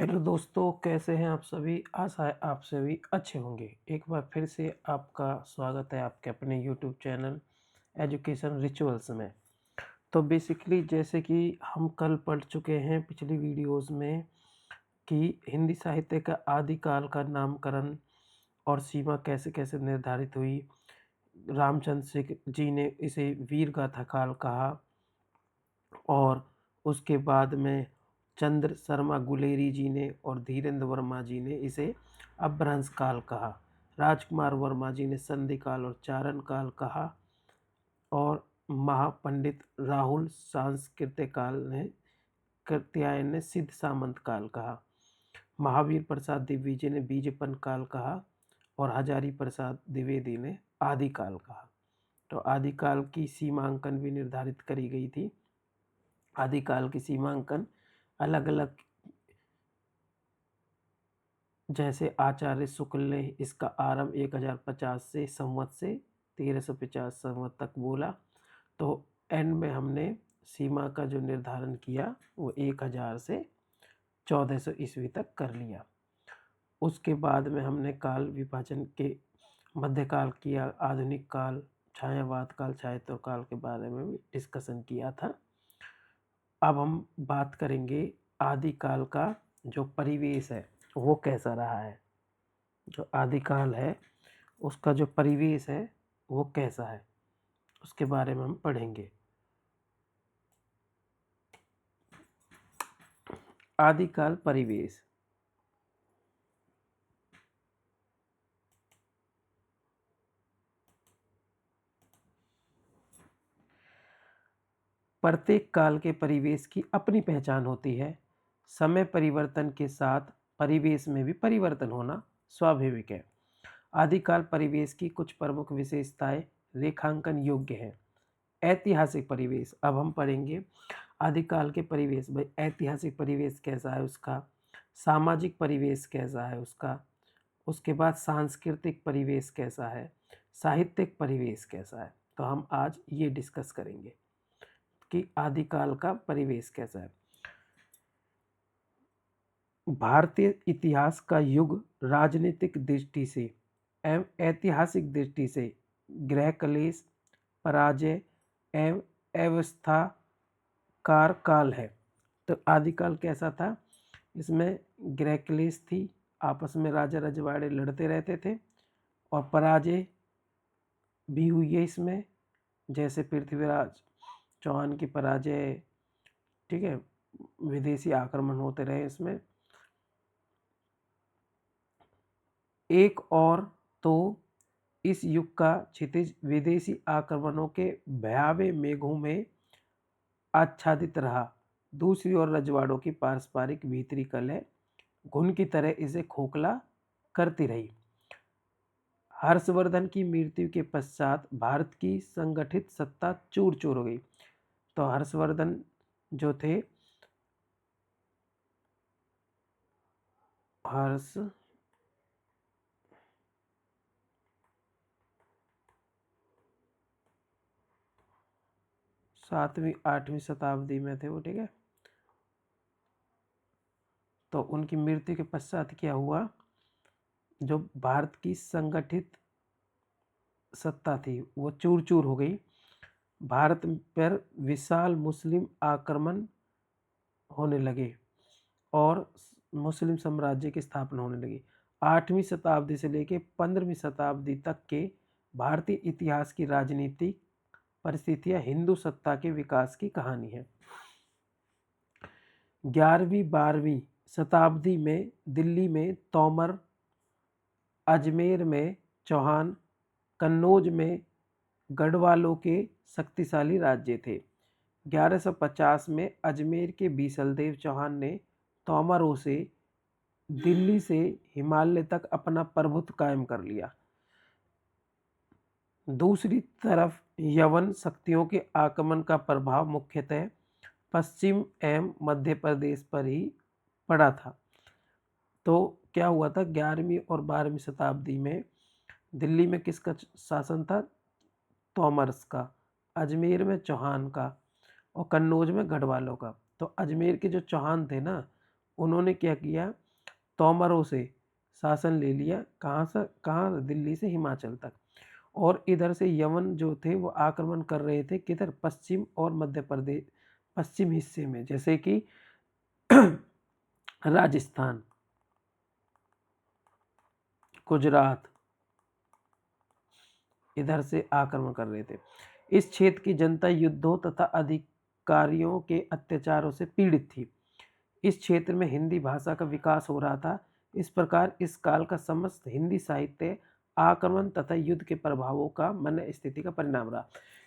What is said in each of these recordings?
Hello दोस्तों, कैसे हैं आप सभी? आशा है आप सभी अच्छे होंगे। एक बार फिर से आपका स्वागत है आपके अपने यूट्यूब चैनल एजुकेशन रिचुअल्स में। तो बेसिकली जैसे कि हम कल पढ़ चुके हैं पिछली वीडियोस में कि हिंदी साहित्य का आदिकाल का नामकरण और सीमा कैसे कैसे निर्धारित हुई। रामचंद्र सिंह जी ने इसे वीर गाथा काल कहा और उसके बाद में चंद्र शर्मा गुलेरी जी ने और धीरेन्द्र वर्मा जी ने इसे अपभ्रंश काल कहा। राजकुमार वर्मा जी ने संधि काल और चारण काल कहा और महापंडित राहुल सांस्कृतिक काल ने कृत्यायन ने सिद्ध सामंत काल कहा। महावीर प्रसाद द्विवेदी ने बीजपन काल कहा और हजारी प्रसाद द्विवेदी ने आदिकाल कहा। तो आदिकाल की सीमांकन भी निर्धारित करी गई थी। आदिकाल की सीमांकन अलग अलग, जैसे आचार्य शुक्ल ने इसका आरंभ 1050 से संवत से 1350 संवत तक बोला। तो एंड में हमने सीमा का जो निर्धारण किया वो 1000 से 1400 ईस्वी तक कर लिया। उसके बाद में हमने काल विभाजन के मध्यकाल किया, आधुनिक काल, छायावाद काल, छायात्तर काल के बारे में भी डिस्कशन किया था। अब हम बात करेंगे आदिकाल का जो परिवेश है वो कैसा रहा है। जो आदिकाल है उसका जो परिवेश है वो कैसा है उसके बारे में हम पढ़ेंगे। आदिकाल परिवेश। प्रत्येक काल के परिवेश की अपनी पहचान होती है। समय परिवर्तन के साथ परिवेश में भी परिवर्तन होना स्वाभाविक है। आदिकाल परिवेश की कुछ प्रमुख विशेषताएं रेखांकन योग्य हैं। ऐतिहासिक परिवेश। अब हम पढ़ेंगे आदिकाल के परिवेश। भाई ऐतिहासिक परिवेश कैसा है उसका, सामाजिक परिवेश कैसा है उसका, उसके बाद सांस्कृतिक परिवेश कैसा है, साहित्यिक परिवेश कैसा है। तो हम आज ये डिस्कस करेंगे कि आदिकाल का परिवेश कैसा है। भारतीय इतिहास का युग राजनीतिक दृष्टि से एवं ऐतिहासिक दृष्टि से गृह कलेश, पराजय एवं अव्यवस्था कार काल है। तो आदिकाल कैसा था? इसमें गृह क्लेश थी, आपस में राजा रजवाड़े लड़ते रहते थे और पराजय भी हुई है इसमें, जैसे पृथ्वीराज चौहान की पराजय, ठीक है, विदेशी आक्रमण होते रहे इसमें। एक और तो इस युग का क्षितिज विदेशी आक्रमणों के भयावह मेघों में आच्छादित रहा। दूसरी ओर रजवाड़ों की पारस्परिक भीतरी कलह घुन की तरह इसे खोखला करती रही। हर्षवर्धन की मृत्यु के पश्चात भारत की संगठित सत्ता चूर चूर हो गई। तो हर्षवर्धन जो थे, हर्ष 7वीं 8वीं शताब्दी में थे वो, ठीक है। तो उनकी मृत्यु के पश्चात क्या हुआ, जो भारत की संगठित सत्ता थी वो चूर चूर हो गई। भारत पर विशाल मुस्लिम आक्रमण होने लगे और मुस्लिम साम्राज्य की स्थापना होने लगी। 8वीं शताब्दी से लेकर 15वीं शताब्दी तक के भारतीय इतिहास की राजनीतिक परिस्थितियां हिंदू सत्ता के विकास की कहानी है। 11वीं-12वीं शताब्दी में दिल्ली में तोमर, अजमेर में चौहान, कन्नौज में गढ़वालों के शक्तिशाली राज्य थे। 1150 में अजमेर के बीसलदेव चौहान ने तोमरों से दिल्ली से हिमालय तक अपना प्रभुत्व कायम कर लिया। दूसरी तरफ यवन शक्तियों के आक्रमण का प्रभाव मुख्यतः पश्चिम एवं मध्य प्रदेश पर ही पड़ा था। तो क्या हुआ था, 11वीं और 12वीं शताब्दी में दिल्ली में किसका शासन था? तोमर्स का। अजमेर में चौहान का और कन्नौज में गढ़वालों का। तो अजमेर के जो चौहान थे ना, उन्होंने क्या किया, तोमरों से शासन ले लिया। कहाँ, दिल्ली से हिमाचल तक। और इधर से यवन जो थे वो आक्रमण कर रहे थे किधर, पश्चिम और मध्य प्रदेश, पश्चिम हिस्से में, जैसे कि राजस्थान, गुजरात, इधर से आक्रमण कर रहे थे। इस क्षेत्र की जनता युद्धों तथा अधिकारियों के अत्याचारों से पीड़ित थी। इस क्षेत्र में हिंदी भाषा का विकास हो रहा था। इस प्रकार इस काल का समस्त हिंदी साहित्य आक्रमण तथा युद्ध के प्रभावों का मन स्थिति का परिणाम रहा।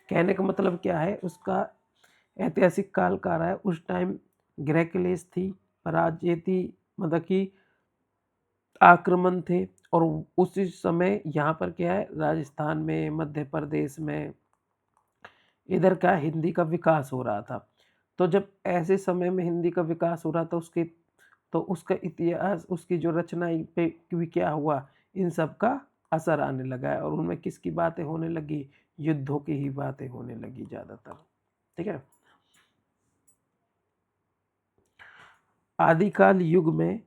कहने का मतलब क्या है, उसका ऐतिहासिक काल का रहा है। उस टाइम गृह क्लेश थी, पराजय थी, मतलब कि आक्रमण थे। और उसी समय यहाँ पर क्या है, राजस्थान में, मध्य प्रदेश में, इधर का हिंदी का विकास हो रहा था। तो जब ऐसे समय में हिंदी का विकास हो रहा था, उसका इतिहास, उसकी जो रचनाई पे भी क्या हुआ, इन सब का असर आने लगा है। और उनमें किसकी बातें होने लगी, युद्धों की ही बातें होने लगी ज़्यादातर। ठीक है। आदिकाल युग में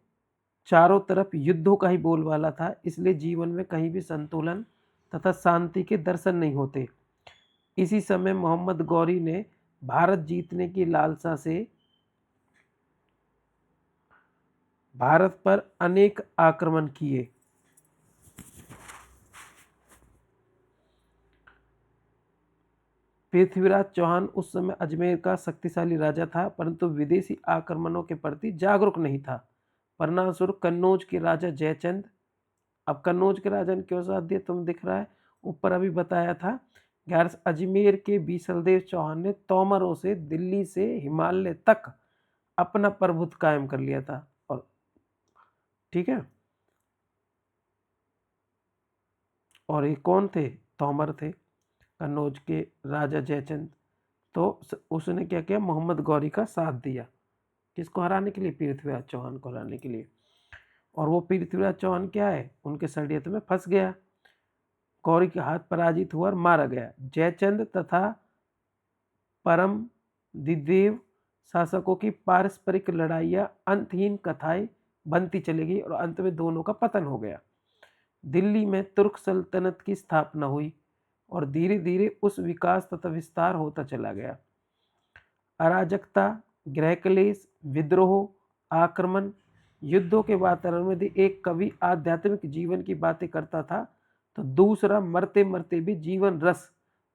चारों तरफ युद्धों का ही बोलबाला था, इसलिए जीवन में कहीं भी संतुलन तथा शांति के दर्शन नहीं होते। इसी समय मोहम्मद गौरी ने भारत जीतने की लालसा से भारत पर अनेक आक्रमण किए। पृथ्वीराज चौहान उस समय अजमेर का शक्तिशाली राजा था, परंतु विदेशी आक्रमणों के प्रति जागरूक नहीं था। परिणामस्वरूप कन्नौज के राजा जयचंद, अब कन्नौज के राजा ने क्यों साथ दिया, तुम दिख रहा है ऊपर अभी बताया था। अजमेर के बीसलदेव चौहान ने तोमरों से दिल्ली से हिमालय तक अपना प्रभुत्व कायम कर लिया था। और ठीक है, और ये कौन थे, तोमर थे, कन्नौज के राजा जयचंद। तो उसने क्या किया, मोहम्मद गौरी का साथ दिया, किसको हराने के लिए, पृथ्वीराज चौहान को हराने के लिए। और वो पृथ्वीराज चौहान क्या है, उनके षड्यंत्र में फंस गया, गौरी के हाथ पराजित हुआ और मारा गया। जयचंद तथा परम दिदेव शासकों की पारस्परिक लड़ाइयाँ, अंतहीन कथाएं बनती चली गई और अंत में दोनों का पतन हो गया। दिल्ली में तुर्क सल्तनत की स्थापना हुई और धीरे धीरे उस विकास तथा विस्तार होता चला गया। अराजकता, गृह क्लेश, विद्रोह, आक्रमण, युद्धों के वातावरण में यदि एक कवि आध्यात्मिक जीवन की बातें करता था तो दूसरा मरते मरते भी जीवन रस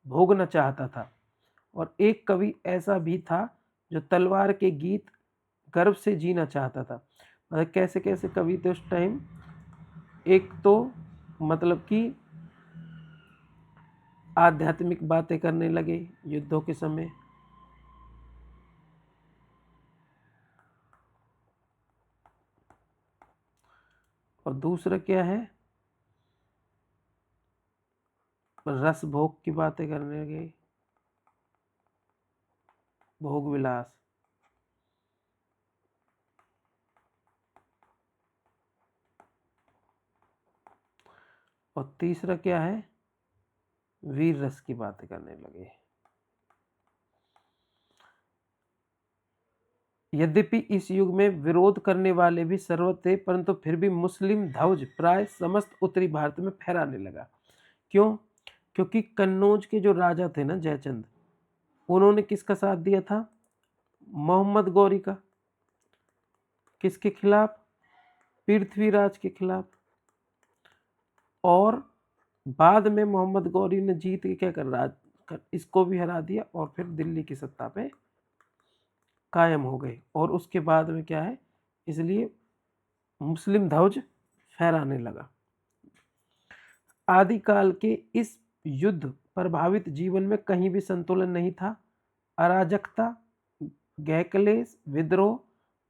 भोगना चाहता था। और एक कवि ऐसा भी था जो तलवार के गीत गर्व से जीना चाहता था। मतलब कैसे कैसे कवि थे उस टाइम, एक तो मतलब कि आध्यात्मिक बातें करने लगे युद्धों के समय, और दूसरा क्या है, रस भोग की बातें करने लगे, भोग विलास। और तीसरा क्या है, वीर रस की बातें करने लगे। यद्यपि इस युग में विरोध करने वाले भी सर्वत्र थे, परंतु फिर भी मुस्लिम ध्वज प्राय समस्त उत्तरी भारत में फहराने लगा। क्यों, क्योंकि कन्नौज के जो राजा थे ना जयचंद, उन्होंने किसका साथ दिया था, मोहम्मद गौरी का। किसके खिलाफ, पृथ्वीराज के खिलाफ। और बाद में मोहम्मद गौरी ने जीत के क्या कर इसको भी हरा दिया और फिर दिल्ली की सत्ता पे कायम हो गए। और उसके बाद में क्या है, इसलिए मुस्लिम ध्वज फहराने लगा। आदिकाल के इस युद्ध प्रभावित जीवन में कहीं भी संतुलन नहीं था। अराजकता, गैकलेश, विद्रोह,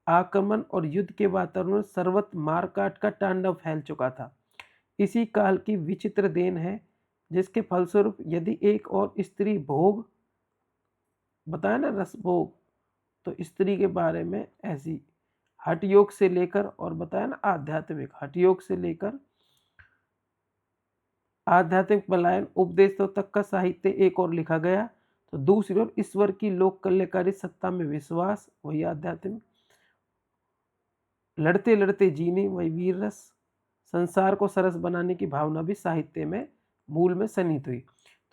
आक्रमण और युद्ध के वातावरण में सर्वत्र मारकाट का तांडव फैल चुका था। इसी काल की विचित्र देन है, जिसके फलस्वरूप यदि एक और स्त्री भोग, बताया ना रस भोग, तो स्त्री के बारे में ऐसी हठ योग से लेकर, और बताया ना आध्यात्मिक हठ योग से लेकर आध्यात्मिक पलायन उपदेशों तक का साहित्य एक और लिखा गया। तो दूसरी ओर ईश्वर की लोक कल्याणकारी सत्ता में विश्वास, वही आध्यात्मिक, लड़ते लड़ते जीने वही वीर रस, संसार को सरस बनाने की भावना भी साहित्य में मूल में सन्निहित हुई।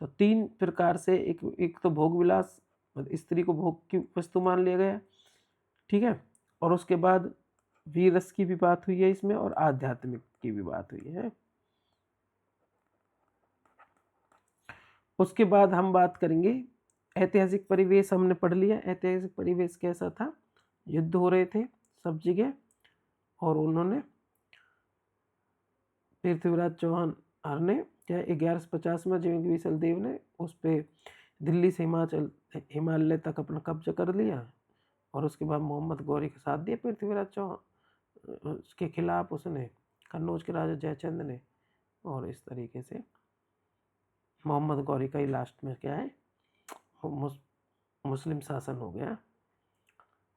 तो 3 प्रकार से एक तो भोग विलास, स्त्री को भोग की वस्तु मान लिया गया, ठीक है, और उसके बाद वीर रस की भी बात हुई है इसमें, और आध्यात्मिक की भी बात हुई है। उसके बाद हम बात करेंगे ऐतिहासिक परिवेश। हमने पढ़ लिया ऐतिहासिक परिवेश कैसा था, युद्ध हो रहे थे सब जगह, और उन्होंने पृथ्वीराज चौहान ने क्या 1150 में जंग विसल देव ने उस पर दिल्ली से हिमालय तक अपना कब्जा कर लिया, और उसके बाद मोहम्मद गौरी का साथ दिया पृथ्वीराज चौहान उसके खिलाफ उसने, कन्नौज के राजा जयचंद ने, और इस तरीके से मोहम्मद गौरी का ही लास्ट में क्या है मुस्लिम शासन हो गया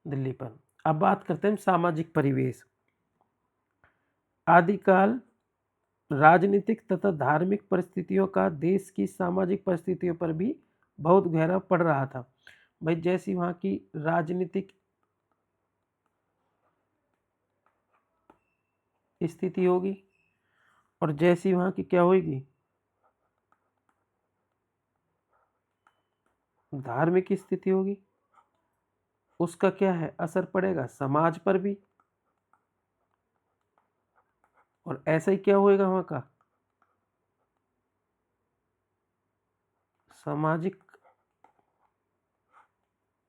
दिल्ली पर। अब बात करते हैं सामाजिक परिवेश। आदिकाल राजनीतिक तथा धार्मिक परिस्थितियों का देश की सामाजिक परिस्थितियों पर भी बहुत गहरा पड़ रहा था। भाई जैसी वहाँ की राजनीतिक स्थिति होगी और जैसी वहाँ की क्या होगी धार्मिक स्थिति होगी, उसका क्या है असर पड़ेगा समाज पर भी, और ऐसा ही क्या होएगा वहाँ का सामाजिक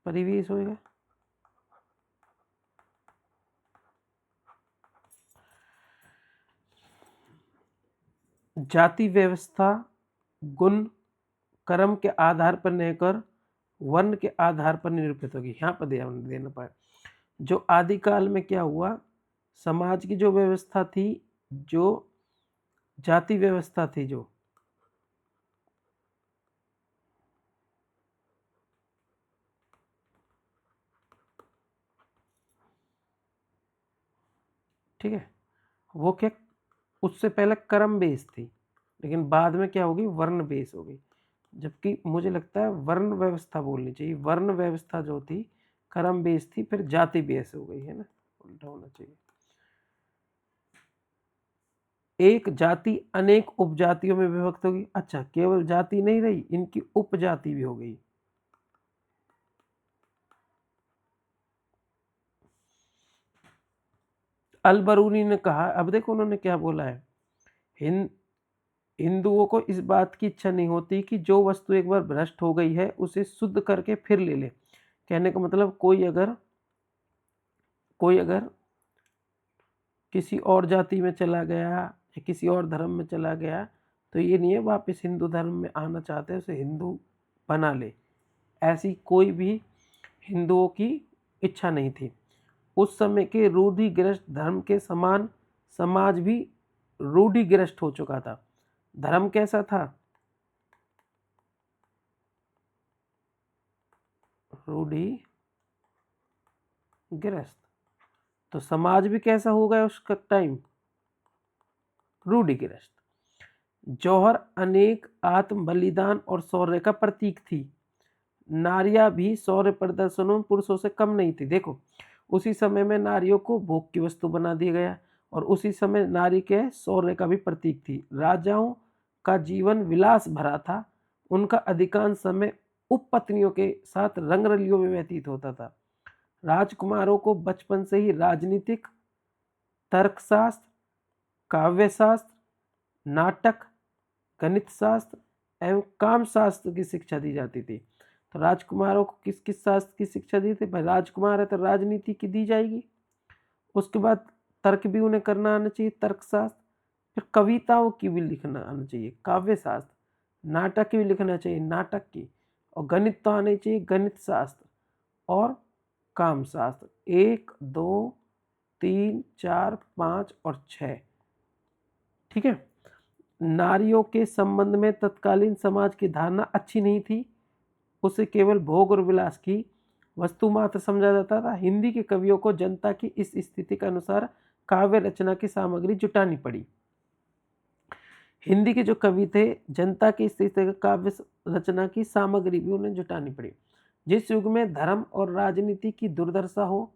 परिवेश होएगा। जाति व्यवस्था गुण कर्म के आधार पर नहीं कर वर्ण के आधार पर निरूपित होगी। यहाँ पर ध्यान देना पाए, जो आदिकाल में क्या हुआ, समाज की जो व्यवस्था थी, जो जाति व्यवस्था थी, जो ठीक है, वो क्या उससे पहले कर्म बेस थी, लेकिन बाद में क्या होगी वर्ण बेस होगी। जबकि मुझे लगता है वर्ण व्यवस्था बोलनी चाहिए, वर्ण व्यवस्था जो थी कर्म बेस थी, फिर जाति बेस हो गई है ना, उल्टा होना चाहिए। एक जाति अनेक उपजातियों में विभक्त होगी। अच्छा, केवल जाति नहीं रही, इनकी उपजाति भी हो गई। अल बरूनी ने कहा, अब देखो उन्होंने क्या बोला है, हिंदुओं को इस बात की इच्छा नहीं होती कि जो वस्तु एक बार भ्रष्ट हो गई है उसे शुद्ध करके फिर ले ले। कहने का मतलब कोई अगर किसी और जाति में चला गया या किसी और धर्म में चला गया तो ये नहीं है वापस हिंदू धर्म में आना चाहते हैं उसे हिंदू बना ले, ऐसी कोई भी हिंदुओं की इच्छा नहीं थी। उस समय के रूढ़िग्रस्त धर्म के समान समाज भी रूढ़िग्रस्त हो चुका था। धर्म कैसा था, रूढ़िग्रस्त, तो समाज भी कैसा हो गया उसका टाइम, रूढ़िग्रस्त। जौहर अनेक आत्म बलिदान और शौर्य का प्रतीक थी। नारियां भी शौर्य प्रदर्शनों में पुरुषों से कम नहीं थी। देखो उसी समय में नारियों को भोग की वस्तु बना दिया गया, और उसी समय नारी के शौर्य का भी प्रतीक थी। राजाओं का जीवन विलास भरा था, उनका अधिकांश समय उपपत्नियों के साथ रंगरलियों में व्यतीत होता था। राजकुमारों को बचपन से ही राजनीतिक, तर्कशास्त्र, काव्यशास्त्र, नाटक, गणित शास्त्र एवं काम शास्त्र की शिक्षा दी जाती थी। तो राजकुमारों को किस किस शास्त्र की शिक्षा दी थी, भाई राजकुमार है तो राजनीति की दी जाएगी, उसके बाद तर्क भी उन्हें करना आना चाहिए, तर्कशास्त्र, फिर कविताओं की भी लिखना आना चाहिए, काव्य शास्त्र, नाटक की भी लिखना चाहिए, नाटक की, और गणित तो आना चाहिए, गणित शास्त्र, और काम शास्त्र 1 2 3 4 5 और 6। ठीक है, नारियों के संबंध में तत्कालीन समाज की धारणा अच्छी नहीं थी, उसे केवल भोग और विलास की वस्तु मात्र समझा जाता था। हिंदी के कवियों को जनता की इस स्थिति के अनुसार काव्य रचना की सामग्री जुटानी पड़ी। हिंदी के जो कवि थे जनता की स्थिति का काव्य रचना की सामग्री भी उन्हें जुटानी पड़ी। जिस युग में धर्म और राजनीति की दुर्दशा हो,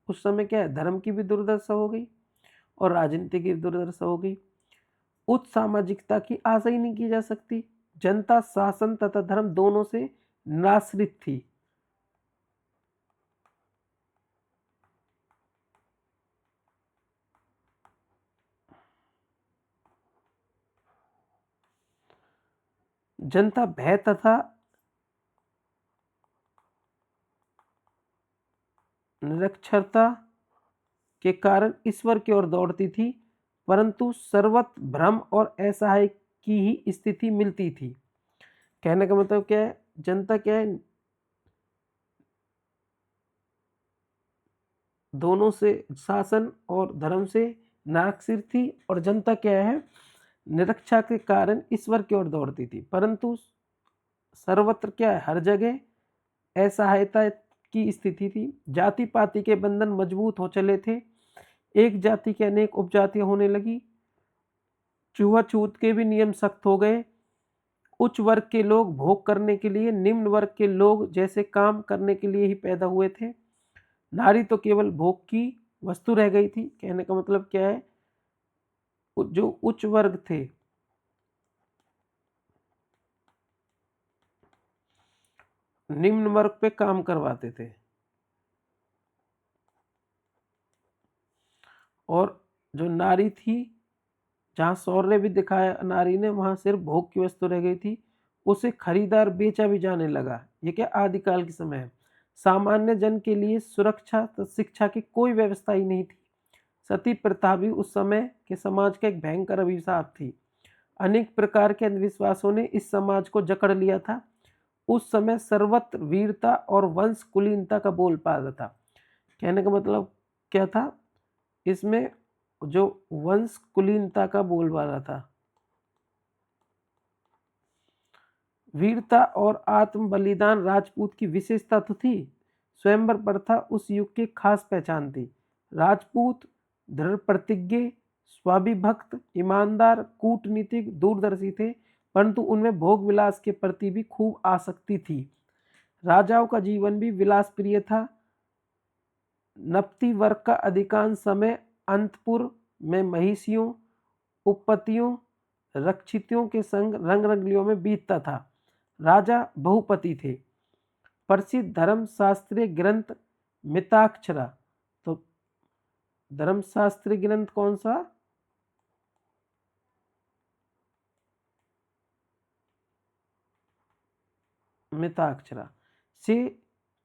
उस समय क्या है, धर्म की भी दुर्दशा हो गई और राजनीति की भी दुर्दशा हो गई। उच्च सामाजिकता की आशा ही नहीं की जा सकती। जनता शासन तथा धर्म दोनों से निराश्रित थी। जनता भय तथा निरक्षरता के कारण ईश्वर की ओर दौड़ती थी, परंतु सर्वत्र भ्रम और असहाय की ही स्थिति मिलती थी। कहने का मतलब क्या है, जनता क्या है, दोनों से, शासन और धर्म से नाराज थी, और जनता क्या है, निरक्षा के कारण ईश्वर की ओर दौड़ती थी, परंतु सर्वत्र क्या है, हर जगह असहायता की स्थिति थी। जाति पाति के बंधन मजबूत हो चले थे। एक जाति के अनेक उपजातियां होने लगी। छुआछूत के भी नियम सख्त हो गए। उच्च वर्ग के लोग भोग करने के लिए, निम्न वर्ग के लोग जैसे काम करने के लिए ही पैदा हुए थे। नारी तो केवल भोग की वस्तु रह गई थी। कहने का मतलब क्या है, जो उच्च वर्ग थे, निम्न वर्ग पे काम करवाते थे, और जो नारी थी, जहां शौर्य भी दिखाया नारी ने, वहां सिर्फ भोग की वस्तु रह गई थी। उसे खरीदार बेचा भी जाने लगा। ये क्या आदिकाल के समय है। सामान्य जन के लिए सुरक्षा शिक्षा की कोई व्यवस्था ही नहीं थी। सती प्रथा भी उस समय के समाज का एक भयंकर अभिशाप थी। अनेक प्रकार के अंधविश्वासों ने इस समाज को जकड़ लिया था। उस समय सर्वत्र वीरता और वंश कुलीनता का बोलबाला था। कहने का मतलब क्या था, इसमें जो वंश कुलीनता का बोलबाला था। वीरता और आत्म बलिदान राजपूत की विशेषता तो थी। स्वयंवर प्रथा उस युग की खास पहचान थी। राजपूत दृढ़ प्रतिज्ञ, स्वाभिभक्त, ईमानदार, कूटनीतिक, दूरदर्शी थे, परंतु उनमें भोग विलास के प्रति भी खूब आसक्ति थी। राजाओं का जीवन भी विलास प्रिय था। नपति वर्ग का अधिकांश समय अंतपुर में महिषियों, उपपतियों, रक्षितियों के संग रंग रंगलियों में बीतता था। राजा बहुपति थे। प्रसिद्ध धर्मशास्त्रीय ग्रंथ मिताक्षरा। तो धर्मशास्त्रीय ग्रंथ कौन सा, मिताक्षरा से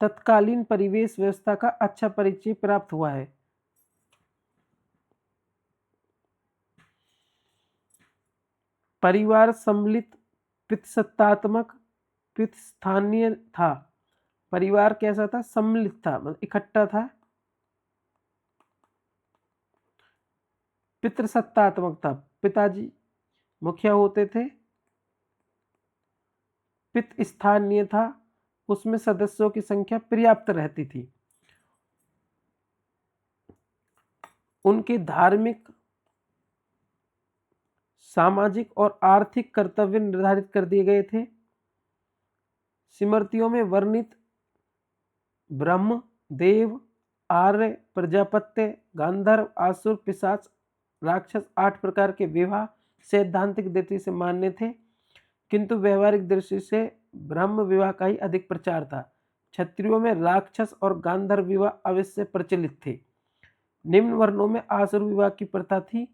तत्कालीन परिवेश व्यवस्था का अच्छा परिचय प्राप्त हुआ है। परिवार सम्मिलित, पितृसत्तात्मक, पितृस्थानीय था। परिवार कैसा था, सम्मिलित था, मतलब इकट्ठा था। पितृसत्तात्मक था, पिताजी मुखिया होते थे। पितृ स्थानीय था, उसमें सदस्यों की संख्या पर्याप्त रहती थी। उनके धार्मिक, सामाजिक और आर्थिक कर्तव्य निर्धारित कर दिए गए थे। स्मृतियों में वर्णित ब्रह्म, देव, आर्य, प्रजापत्य, गांधर्व, आसुर, पिशाच, राक्षस 8 प्रकार के विवाह सैद्धांतिक दृष्टि से मान्य थे, किंतु व्यवहारिक दृष्टि से ब्रह्म विवाह का ही अधिक प्रचार था। क्षत्रियों में राक्षस और गांधर्व विवाह अवश्य प्रचलित थे। निम्न वर्णों में आसुर विवाह की प्रथा थी।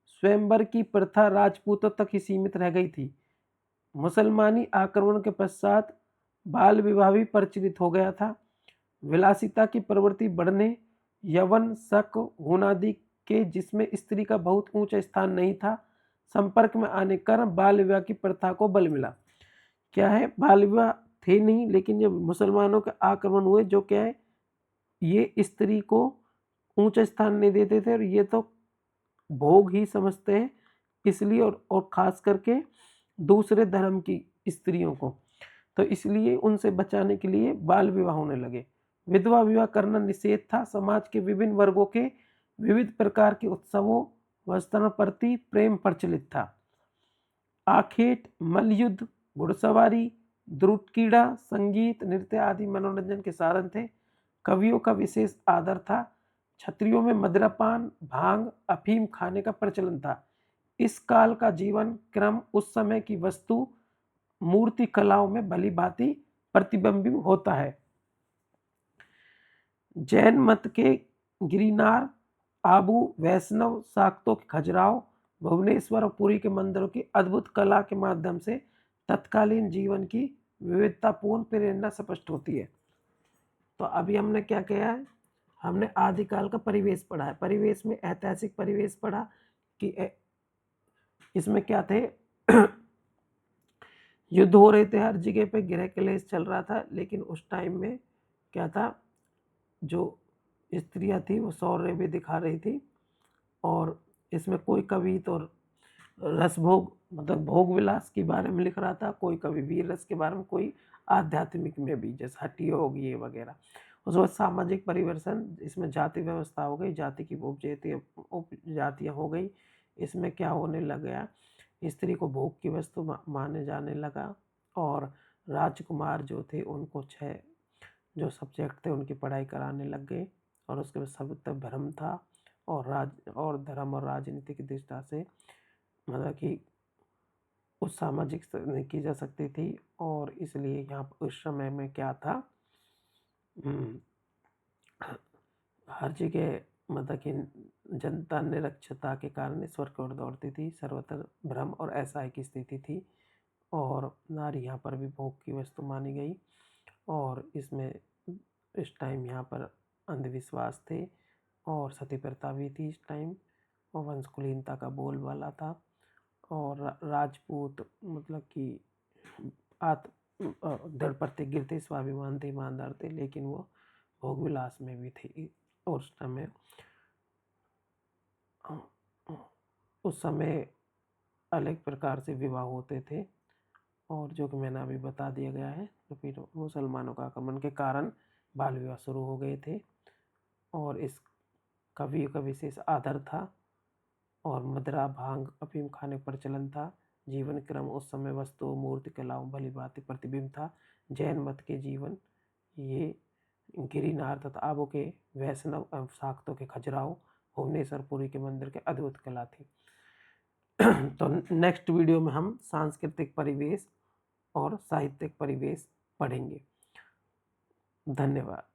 स्वयंवर की प्रथा राजपूतों तक ही सीमित रह गई थी। मुसलमानी आक्रमण के पश्चात बाल विवाह भी प्रचलित हो गया था। विलासिता की प्रवृत्ति बढ़ने, यवन, शक, हुनादि के, जिसमें स्त्री का बहुत ऊंचा स्थान नहीं था, संपर्क में आने के कारण बाल विवाह की प्रथा को बल मिला। क्या है, बाल विवाह थे नहीं, लेकिन जब मुसलमानों के आक्रमण हुए, जो क्या है, ये स्त्री को ऊंचा स्थान नहीं देते थे, और ये तो भोग ही समझते हैं, इसलिए, और खास करके दूसरे धर्म की स्त्रियों को, तो इसलिए उनसे बचाने के लिए बाल विवाह होने लगे। विधवा विवाह करना निषेध था। समाज के विभिन्न वर्गों के विविध प्रकार के उत्सवों, वस्त्रों प्रति प्रेम प्रचलित था। आखेट, मल्लयुद्ध, घुड़सवारी, द्रुतक्रीड़ा, संगीत, नृत्य आदि मनोरंजन के साधन थे। कवियों का विशेष आदर था। क्षत्रियों में मदिरापान, भांग, अफीम खाने का प्रचलन था। इस काल का जीवन क्रम उस समय की वस्तु मूर्ति कलाओं में भली भांति प्रतिबिंबित होता है। जैन मत के गिरिनार, आबू, वैष्णव, शाक्तों के खजुराहो, भुवनेश्वर और पुरी के मंदिरों की अद्भुत कला के माध्यम से तत्कालीन जीवन की विविधतापूर्ण प्रेरणा स्पष्ट होती है। तो अभी हमने क्या किया है, हमने आदिकाल का परिवेश पढ़ा है। परिवेश में ऐतिहासिक परिवेश पढ़ा कि इसमें क्या थे युद्ध हो रहे थे, हर जगह पे गृह क्लेश चल रहा था। लेकिन उस टाइम में क्या था, जो स्त्रियां थी वो शौर्य भी दिखा रही थी। और इसमें कोई कवि तो रसभोग मतलब भोग विलास के बारे में लिख रहा था, कोई कवि वीर रस के बारे में, कोई आध्यात्मिक में भी, जैसे हट्टी योग ये वगैरह। उस बाद सामाजिक परिवर्तन, इसमें जाति व्यवस्था हो गई, जाति की उपजातियाँ हो गई। इसमें क्या होने लग गया, स्त्री को भोग की वस्तु माने जाने लगा। और राजकुमार जो थे उनको 6 जो सब्जेक्ट थे उनकी पढ़ाई कराने लग गए। और उसके बाद सब तक भ्रम था। और धर्म और राजनीति की दृष्टि से मतलब कि उस सामाजिक नहीं की जा सकती थी। और इसलिए यहाँ उस समय में क्या था, हर जगह मतलब कि जनता निरक्षरता के कारण ईश्वर की ओर दौड़ती थी, सर्वत्र भ्रम और असहाय की स्थिति थी। और नारी यहाँ पर भी भोग की वस्तु मानी गई। और इसमें इस टाइम यहाँ पर अंधविश्वास थे और सती प्रथा भी थी इस टाइम, और वंशकुलीनता का बोलबाला था। और राजपूत मतलब कि दृढ़ प्रतिज्ञ थे, स्वाभिमान थे, ईमानदार थे, लेकिन वो भोग विलास में भी थे। और उस समय अलग प्रकार से विवाह होते थे। और जो कि मैंने अभी बता दिया गया है, तो फिर मुसलमानों का आक्रमण के कारण बाल विवाह शुरू हो गए थे। और इस कवि का विशेष आदर था। और मदिरा, भांग, अफीम खाने का प्रचलन था। जीवन क्रम उस समय वस्तु मूर्ति कलाओं भली भांति प्रतिबिंब था। जैन मत के जीवन ये गिरिनार तथा आबू के वैष्णव एवं शाक्तों के खजुराहो, भुवनेश्वर पुरी के मंदिर के अद्भुत कला थी। तो नेक्स्ट वीडियो में हम सांस्कृतिक परिवेश और साहित्यिक परिवेश पढ़ेंगे। धन्यवाद।